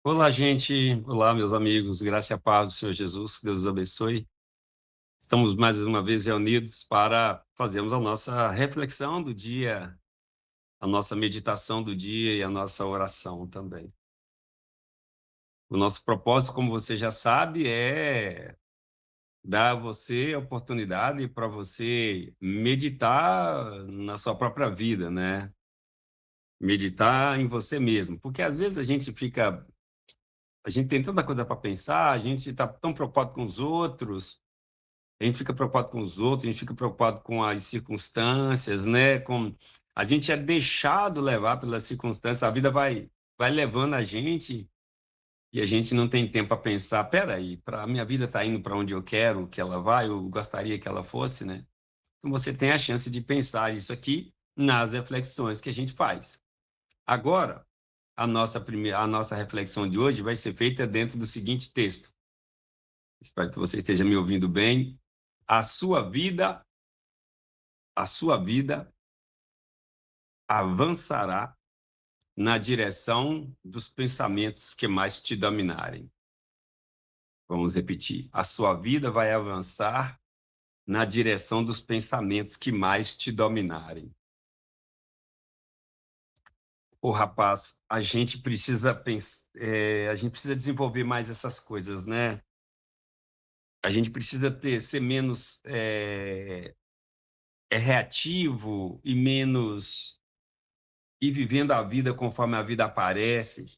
Olá, gente. Olá, meus amigos. Graça e a paz do Senhor Jesus. Que Deus os abençoe. Estamos mais uma vez reunidos para fazermos a nossa reflexão do dia, a nossa meditação do dia e a nossa oração também. O nosso propósito, como você já sabe, é dar a você a oportunidade para você meditar na sua própria vida, né? Meditar em você mesmo. Porque às vezes a gente tem tanta coisa para pensar, a gente está tão preocupado com os outros. A gente fica preocupado com os outros, a gente fica preocupado com as circunstâncias, né? A gente é deixado levar pelas circunstâncias, a vida vai levando a gente e a gente não tem tempo para pensar, peraí, a minha vida está indo para onde eu quero que ela vá, eu gostaria que ela fosse, né? Então você tem a chance de pensar isso aqui nas reflexões que a gente faz. Agora, a nossa reflexão de hoje vai ser feita dentro do seguinte texto. Espero que você esteja me ouvindo bem. A sua vida a sua vida avançará na direção dos pensamentos que mais te dominarem. Vamos repetir. A sua vida vai avançar na direção dos pensamentos que mais te dominarem. Ô, rapaz, a gente precisa desenvolver mais essas coisas, né? A gente precisa ser menos reativo e menos ir vivendo a vida conforme a vida aparece.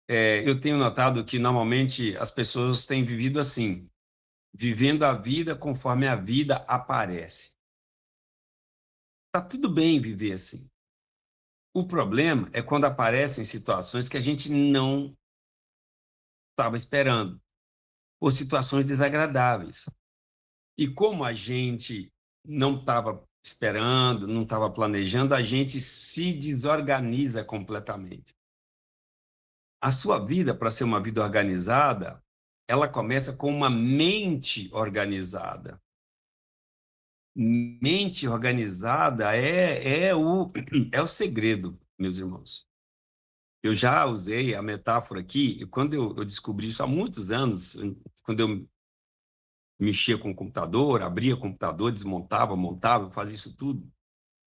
Eu tenho notado que normalmente as pessoas têm vivido assim, vivendo a vida conforme a vida aparece. Tá tudo bem viver assim. O problema é quando aparecem situações que a gente não estava esperando, ou situações desagradáveis. E como a gente não estava esperando, não estava planejando, a gente se desorganiza completamente. A sua vida, para ser uma vida organizada, ela começa com uma mente organizada. Mente organizada é o segredo, meus irmãos. Eu já usei a metáfora aqui, e quando eu descobri isso há muitos anos, quando eu mexia com o computador, abria o computador, desmontava, montava, fazia isso tudo.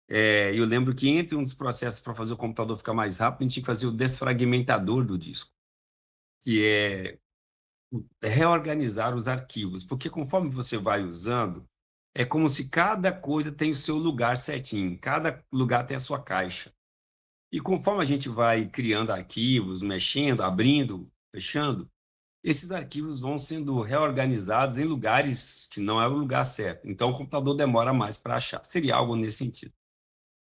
Eu lembro que entre um dos processos para fazer o computador ficar mais rápido, a gente tinha que fazer o desfragmentador do disco, que é reorganizar os arquivos, porque conforme você vai usando, é como se cada coisa tem o seu lugar certinho, cada lugar tem a sua caixa. E conforme a gente vai criando arquivos, mexendo, abrindo, fechando, esses arquivos vão sendo reorganizados em lugares que não é o lugar certo. Então, o computador demora mais para achar. Seria algo nesse sentido.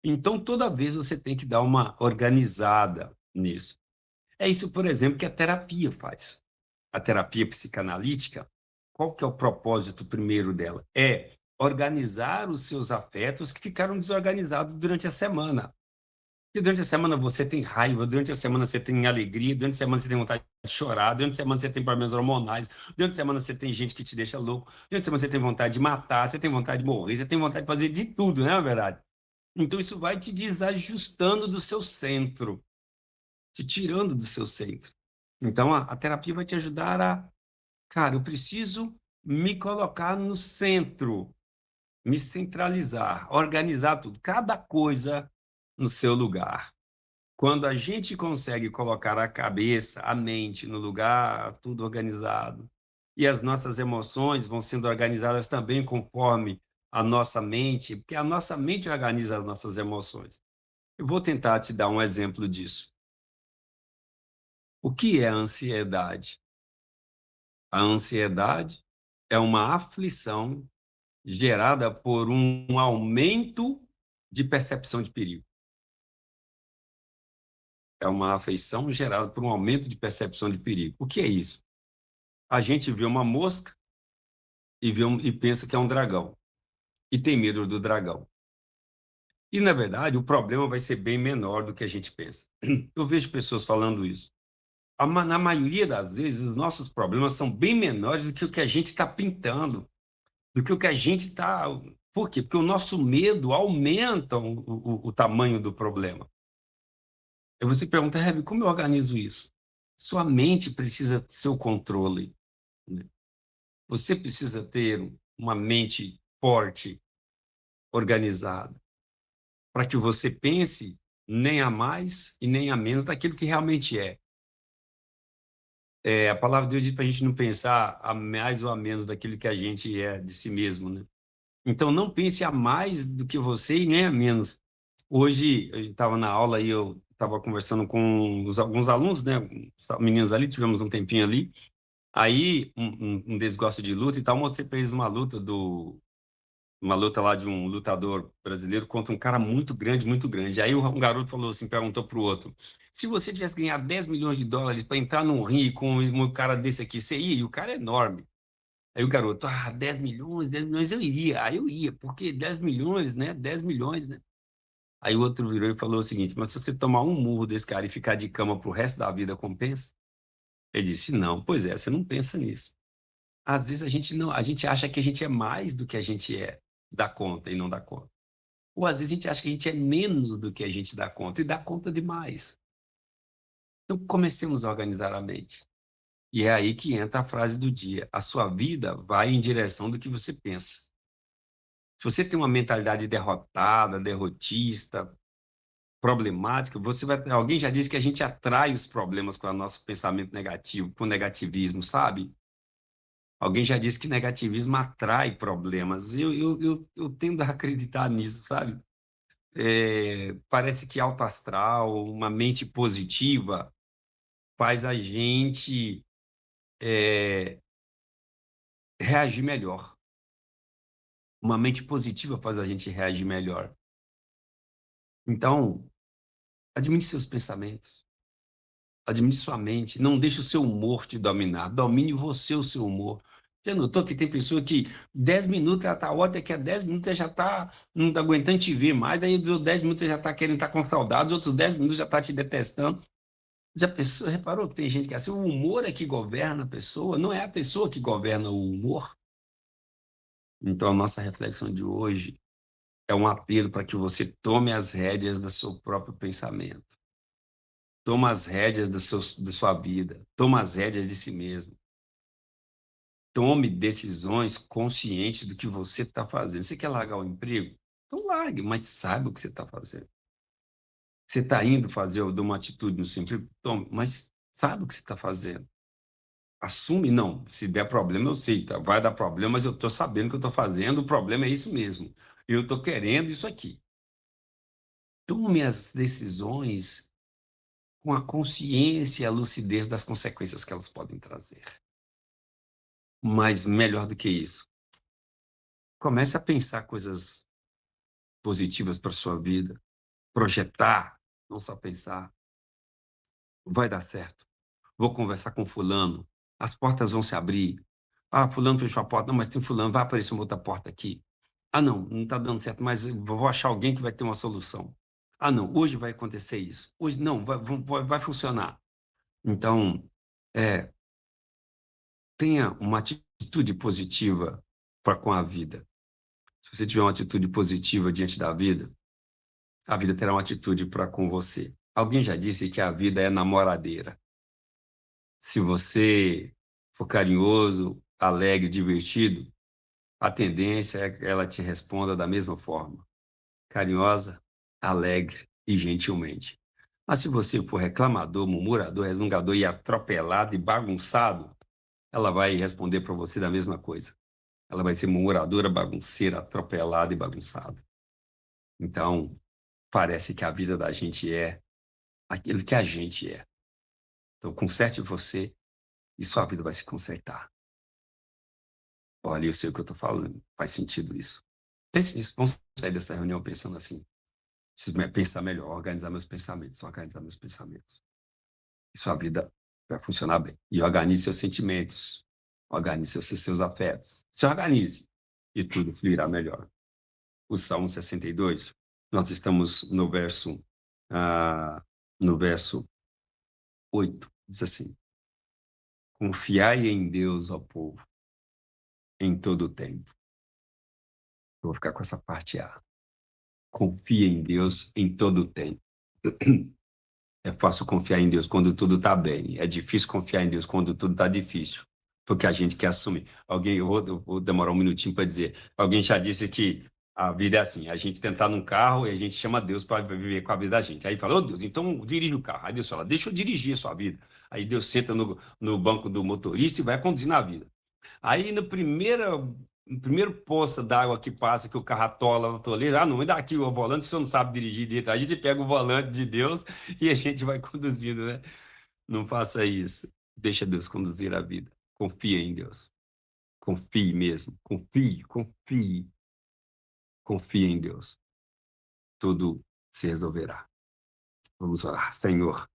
Então, toda vez você tem que dar uma organizada nisso. É isso, por exemplo, que a terapia faz. A terapia psicanalítica, qual que é o propósito primeiro dela? É organizar os seus afetos que ficaram desorganizados durante a semana. Porque durante a semana você tem raiva, durante a semana você tem alegria, durante a semana você tem vontade de chorar, durante a semana você tem problemas hormonais, durante a semana você tem gente que te deixa louco, durante a semana você tem vontade de matar, você tem vontade de morrer, você tem vontade de fazer de tudo, não é verdade? Então isso vai te desajustando do seu centro, te tirando do seu centro. Então a terapia vai te ajudar cara, eu preciso me colocar no centro, me centralizar, organizar tudo, cada coisa no seu lugar. Quando a gente consegue colocar a cabeça, a mente no lugar, tudo organizado, e as nossas emoções vão sendo organizadas também conforme a nossa mente, porque a nossa mente organiza as nossas emoções. Eu vou tentar te dar um exemplo disso. O que é a ansiedade? A ansiedade é uma aflição gerada por um aumento de percepção de perigo. É uma afeição gerada por um aumento de percepção de perigo. O que é isso? A gente vê uma mosca e pensa que é um dragão e tem medo do dragão. E, na verdade, o problema vai ser bem menor do que a gente pensa. Eu vejo pessoas falando isso. Na maioria das vezes, os nossos problemas são bem menores do que o que a gente está pintando, do que o que a gente está. Por quê? Porque o nosso medo aumenta o tamanho do problema. Aí você pergunta, Hebe, como eu organizo isso? Sua mente precisa ter seu controle, né? Você precisa ter uma mente forte, organizada, para que você pense nem a mais e nem a menos daquilo que realmente é. A palavra de Deus diz para a gente não pensar a mais ou a menos daquilo que a gente é de si mesmo, né? Então, não pense a mais do que você e nem a menos. Hoje, eu estava na aula e eu estava conversando com alguns alunos, né? Os meninos ali, tivemos um tempinho ali. Aí, um deles gosta de luta e tal, mostrei para eles uma luta lá de um lutador brasileiro contra um cara muito grande, muito grande. Aí um garoto falou assim, perguntou para o outro, se você tivesse ganhado 10 milhões de dólares para entrar num ringue com um cara desse aqui, você ia? E o cara é enorme. Aí o garoto, 10 milhões eu iria. Aí eu ia, porque 10 milhões, né? 10 milhões, né? Aí o outro virou e falou o seguinte, mas se você tomar um murro desse cara e ficar de cama pro resto da vida, compensa? Ele disse, não, pois é, você não pensa nisso. Às vezes a gente não, a gente acha que a gente é mais do que a gente é, dá conta e não dá conta. Ou às vezes a gente acha que a gente é menos do que a gente dá conta e dá conta demais. Então comecemos a organizar a mente. E é aí que entra a frase do dia. A sua vida vai em direção do que você pensa. Se você tem uma mentalidade derrotada, derrotista, problemática, você vai. Alguém já disse que a gente atrai os problemas com o nosso pensamento negativo, com o negativismo, sabe? Alguém já disse que negativismo atrai problemas. Eu tendo a acreditar nisso, sabe? Parece que alto astral, uma mente positiva, faz a gente reagir melhor. Uma mente positiva faz a gente reagir melhor. Então, administre seus pensamentos, administre sua mente, não deixe o seu humor te dominar, domine você o seu humor. Já notou que tem pessoa que 10 minutos ela tá ótima, daqui a 10 minutos ela já tá não tá aguentando te ver mais, daí os 10 minutos ela já tá querendo estar com saudade, os outros 10 minutos já tá te detestando. Já pensou, reparou que tem gente que é assim, o humor é que governa a pessoa, não é a pessoa que governa o humor? Então a nossa reflexão de hoje é um apelo para que você tome as rédeas do seu próprio pensamento. Toma as rédeas da sua vida. Toma as rédeas de si mesmo. Tome decisões conscientes do que você está fazendo. Você quer largar o emprego? Então largue, mas saiba o que você está fazendo. Você está indo fazer uma atitude no seu emprego? Tome, mas saiba o que você está fazendo. Assume, não. Se der problema, eu sei. Tá? Vai dar problema, mas eu estou sabendo o que eu estou fazendo. O problema é isso mesmo. Eu estou querendo isso aqui. Tome as decisões com a consciência e a lucidez das consequências que elas podem trazer. Mas melhor do que isso, comece a pensar coisas positivas para sua vida, projetar, não só pensar. Vai dar certo. Vou conversar com fulano, as portas vão se abrir. Fulano fechou a porta, não, mas tem fulano, vai aparecer uma outra porta aqui. Não, não está dando certo, mas eu vou achar alguém que vai ter uma solução. Não, hoje vai acontecer isso. Hoje não, vai funcionar. Então, é, tenha uma atitude positiva para com a vida. Se você tiver uma atitude positiva diante da vida, a vida terá uma atitude para com você. Alguém já disse que a vida é namoradeira. Se você for carinhoso, alegre, divertido, a tendência é que ela te responda da mesma forma, carinhosa, alegre e gentilmente. Mas se você for reclamador, murmurador, resmungador e atropelado e bagunçado, ela vai responder para você da mesma coisa. Ela vai ser murmuradora, bagunceira, atropelada e bagunçada. Então, parece que a vida da gente é aquilo que a gente é. Então, conserte você e sua vida vai se consertar. Olha, eu sei o que eu estou falando. Faz sentido isso. Pense nisso. Vamos sair dessa reunião pensando assim. Preciso pensar melhor, organizar meus pensamentos. E sua vida vai funcionar bem. E organize seus sentimentos. Organize seus afetos. Se organize e tudo fluirá melhor. O Salmo 62, nós estamos ah, no verso 8, diz assim: confiai em Deus, ó povo, em todo o tempo. Eu vou ficar com essa parte A. Confia em Deus em todo o tempo. É fácil confiar em Deus quando tudo está bem. É difícil confiar em Deus quando tudo está difícil, porque a gente quer assumir. Eu vou demorar um minutinho para dizer. Alguém já disse que a vida é assim: a gente tentar num carro e a gente chama Deus para viver com a vida da gente. Aí fala, ô Deus, então dirige o carro. Aí Deus fala, deixa eu dirigir a sua vida. Aí Deus senta no banco do motorista e vai conduzindo a vida. Aí no primeiro poça d'água que passa, que o carro atola na toleira, não, me dá aqui o volante, você não sabe dirigir direito. A gente pega o volante de Deus e a gente vai conduzindo, né? Não faça isso. Deixa Deus conduzir a vida. Confia em Deus. Confie mesmo. Confie, confie, confie em Deus. Tudo se resolverá. Vamos orar. Senhor,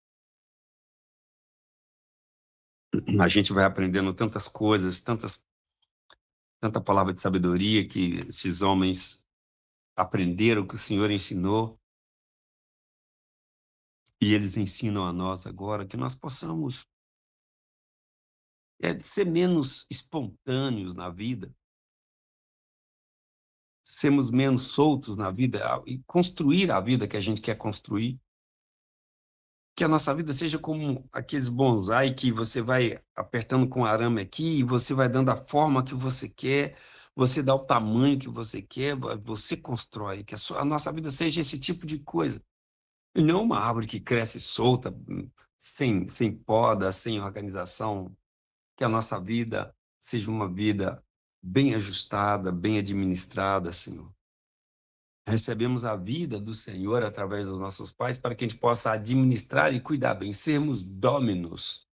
a gente vai aprendendo tantas coisas, tanta palavra de sabedoria que esses homens aprenderam, que o Senhor ensinou, e eles ensinam a nós agora, que nós possamos ser menos espontâneos na vida, sermos menos soltos na vida e construir a vida que a gente quer construir. Que a nossa vida seja como aqueles bonsai que você vai apertando com arame aqui e você vai dando a forma que você quer, você dá o tamanho que você quer, você constrói. Que a nossa vida seja esse tipo de coisa. E não uma árvore que cresce solta, sem poda, sem organização. Que a nossa vida seja uma vida bem ajustada, bem administrada, Senhor. Recebemos a vida do Senhor através dos nossos pais para que a gente possa administrar e cuidar bem, sermos dominos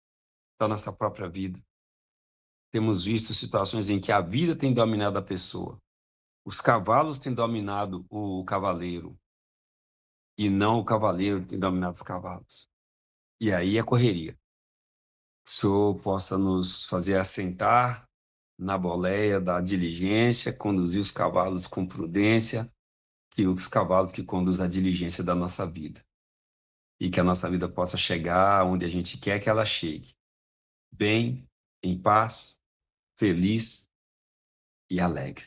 da nossa própria vida. Temos visto situações em que a vida tem dominado a pessoa, os cavalos têm dominado o cavaleiro e não o cavaleiro tem dominado os cavalos. E aí é correria. Que o Senhor possa nos fazer assentar na boleia da diligência, conduzir os cavalos com prudência, que os cavalos que conduzem a diligência da nossa vida. E que a nossa vida possa chegar onde a gente quer que ela chegue. Bem, em paz, feliz e alegre.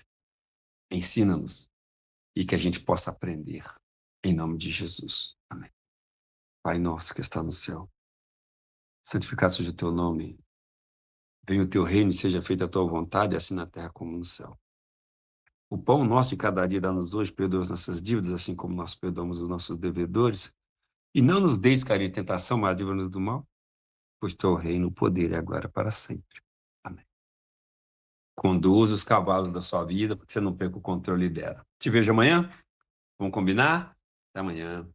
Ensina-nos e que a gente possa aprender. Em nome de Jesus. Amém. Pai nosso que está no céu, santificado seja o teu nome. Venha o teu reino e seja feita a tua vontade, assim na terra como no céu. O pão nosso de cada dia dá-nos hoje, perdoa as nossas dívidas, assim como nós perdoamos os nossos devedores. E não nos deixes cair em tentação, mas livra-nos do mal, pois teu reino, o poder é agora para sempre. Amém. Conduza os cavalos da sua vida, porque você não perca o controle dela. Te vejo amanhã. Vamos combinar? Até amanhã.